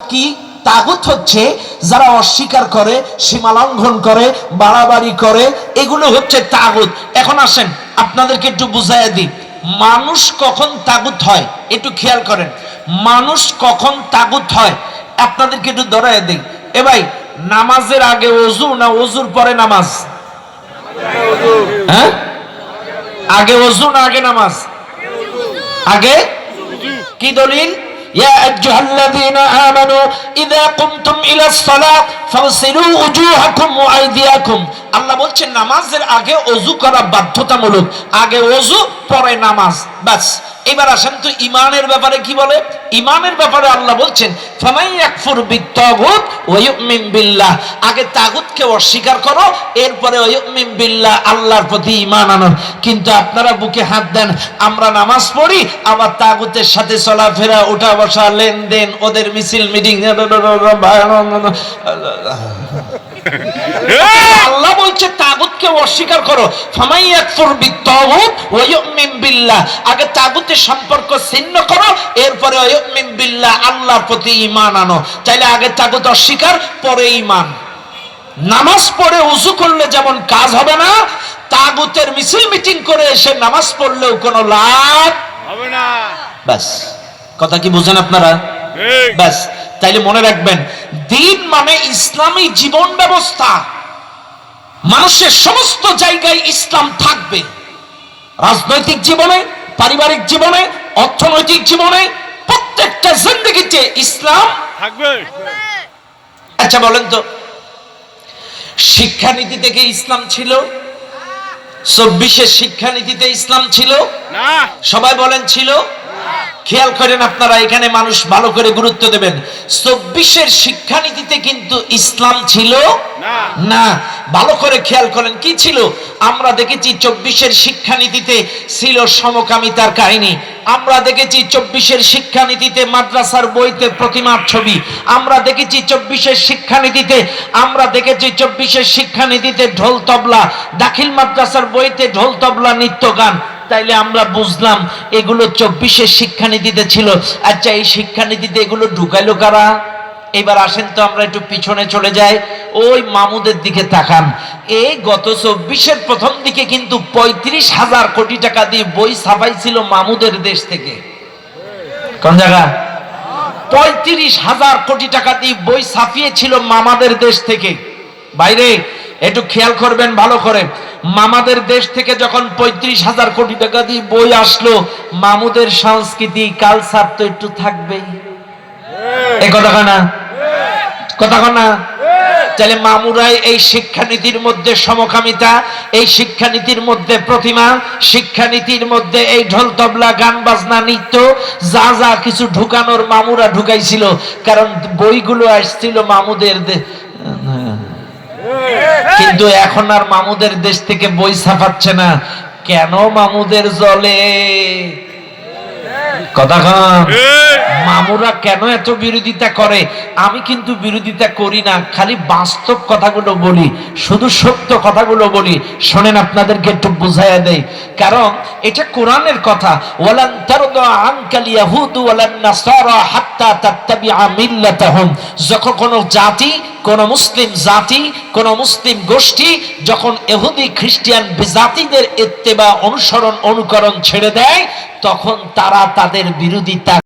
কি তাগুত হচ্ছে যারা অস্বীকার করে, সীমা লঙ্ঘন করে, বাড়াবাড়ি করে, এগুলো হচ্ছে তাগুত। এখন আসেন আপনাদেরকে একটু বুঝাইয়া দিই, মানুষ কখন তাগুত হয় একটু খেয়াল করেন। মানুষ কখন তাগুত হয় আপনাদেরকে একটু ধরাইয়া দিই। এ ভাই, নামাজের আগে ওযু না ওযুর পরে নামাজ? হ্যাঁ, আগে ওযু না আগে নামাজ? আগে। কি দলিল? يا أيها الذين آمنوا إذا قمتم إلى الصلاة فاغسلوا وجوهكم وأيديكم। আল্লাহ বলছেন নামাজের আগে ওযু করা বাধ্যতামূলক, আগে ওযু পরে নামাজ। বাস। এবার আসেন তো ঈমানের ব্যাপারে কি বলে। ঈমানের ব্যাপারে আল্লাহ বলছেন ফামান ইয়াকফুর বিত্তাগুত ওয়া ইউমিন বিল্লাহ, আগে তাগুতকে অস্বীকার করো, এরপরে ওয়া ইউমিন বিল্লাহ, আল্লাহর প্রতি ঈমান আনো। কিন্তু আপনারা বুকে হাত দেন, আমরা নামাজ পড়ি আবার তাগুতের সাথে চলাফেরা, ওঠা বসা, লেনদেন, ওদের মিছিল মিটিং। আল্লাহ বলছে তাগুতকে অস্বীকার করো, ফামান ইয়াকফুর বিত্তাগুত ওয়া ইউমিন বিল্লাহ, আগে তাগুতের সম্পর্ক ছিন্ন করো, এরপরে ওয়া ইউমিন বিল্লাহ, আল্লাহর প্রতি ঈমান আনো। চাইলে আগে তাগুত অস্বীকার পরে ঈমান। নামাজ পড়ে ওযু করলে যেমন কাজ হবে না, তাগুতের মিছিল মিটিং করে এসে নামাজ পড়লেও কোনো লাভ হবে না। বাস, কথা কি বুঝেন আপনারা? বাস, তাইলে মনে রাখবেন, দিন মানে ইসলামী জীবন ব্যবস্থা। মানুষের সমস্ত জায়গায় ইসলাম থাকবে, রাজনৈতিক জীবনে, পারিবারিক জীবনে, অর্থনৈতিক জীবনে, প্রত্যেকটা জিন্দেগিতে ইসলাম থাকবে। আচ্ছা বলেন তো, শিক্ষানীতি থেকে ইসলাম ছিল? 24-এর শিক্ষানীতিতে ইসলাম ছিল না? সবাই বলেন ছিল? খেয়াল করেন আপনারা, এখানে মানুষ ভালো করে গুরুত্ব দেবেন। 24-এর শিক্ষানীতিতে কিন্তু ইসলাম ছিল না। ভালো করে খেয়াল করেন কি ছিল। আমরা দেখেছি 24-এর শিক্ষানীতিতে ছিল সমকামিতার কাহিনী। আমরা দেখেছি 24-এর শিক্ষানীতিতে মাদ্রাসার বইতে প্রতিমার ছবি। আমরা দেখেছি 24-এর শিক্ষানীতিতে, আমরা দেখেছি 24-এর শিক্ষানীতিতে ঢোল তবলা, দাখিল মাদ্রাসার বইতে ঢোল তবলা, নৃত্য গান। তাইলে আমরা বুঝলাম এগুলো 24-এর শিক্ষানীতিতে ছিল। আচ্ছা, এই শিক্ষানীতিতে এগুলো ঢুকাইলো কারা? এবার আসেন তো আমরা একটু পিছনে চলে যাই, ওই মামুদের দিকে তাকান। এই গত 24-এর প্রথম দিকে কিন্তু 35,000 কোটি টাকা দিয়ে বই ছাপাইছিল মামুদের দেশ থেকে। কোন জায়গা? 35,000 কোটি টাকা দিয়ে বই ছাপিয়েছিল মামাদের দেশ থেকে। বাইরে একটু খেয়াল করবেন ভালো করে, মামাদের দেশ থেকে যখন 35,000 কোটি টাকা দিয়ে বই আসলো, মামুদের সংস্কৃতি কালচার তো একটু থাকবেই। এই কথা না? কথা না? তাহলে মামুরাই এই শিক্ষানীতির মধ্যে সমকামিতা, এই শিক্ষানীতির মধ্যে প্রতিমা, শিক্ষানীতির মধ্যে এই ঢোল তবলা, গান বাজনা, নৃত্য, যা যা কিছু ঢুকানোর মামুরা ঢুকাইছিল। কারণ বইগুলো আসছিল মামুদের কিন্তু এখন আর মামুদের দেশ থেকে বই ছাপাচ্ছে না। কেন মামুদের জলে? কথা কন, মামুরা কেন এত বিরোধিতা করে? আমি কিন্তু বিরোধিতা করি না, খালি বাস্তব কথাগুলো বলি, শুধু সত্য কথাগুলো বলি। শোনেন, আপনাদেরকে একটু বুঝাইয়া দেই, কারণ এটা কোরআনের কথা। ওয়ালান তারদা আনকাল ইয়াহুদু ওয়ালান নাসারা হাত্তা তাত্তাবিআ মিল্লাতাহুম। যখন কোন জাতি, কোন মুসলিম জাতি, কোন মুসলিম গোষ্ঠী যখন ইহুদি খ্রিস্টান বিজাতিদের ইত্তেবা, অনুসরণ, অনুকরণ ছেড়ে দেয়, তখন তারা তাদের বিরোধিতা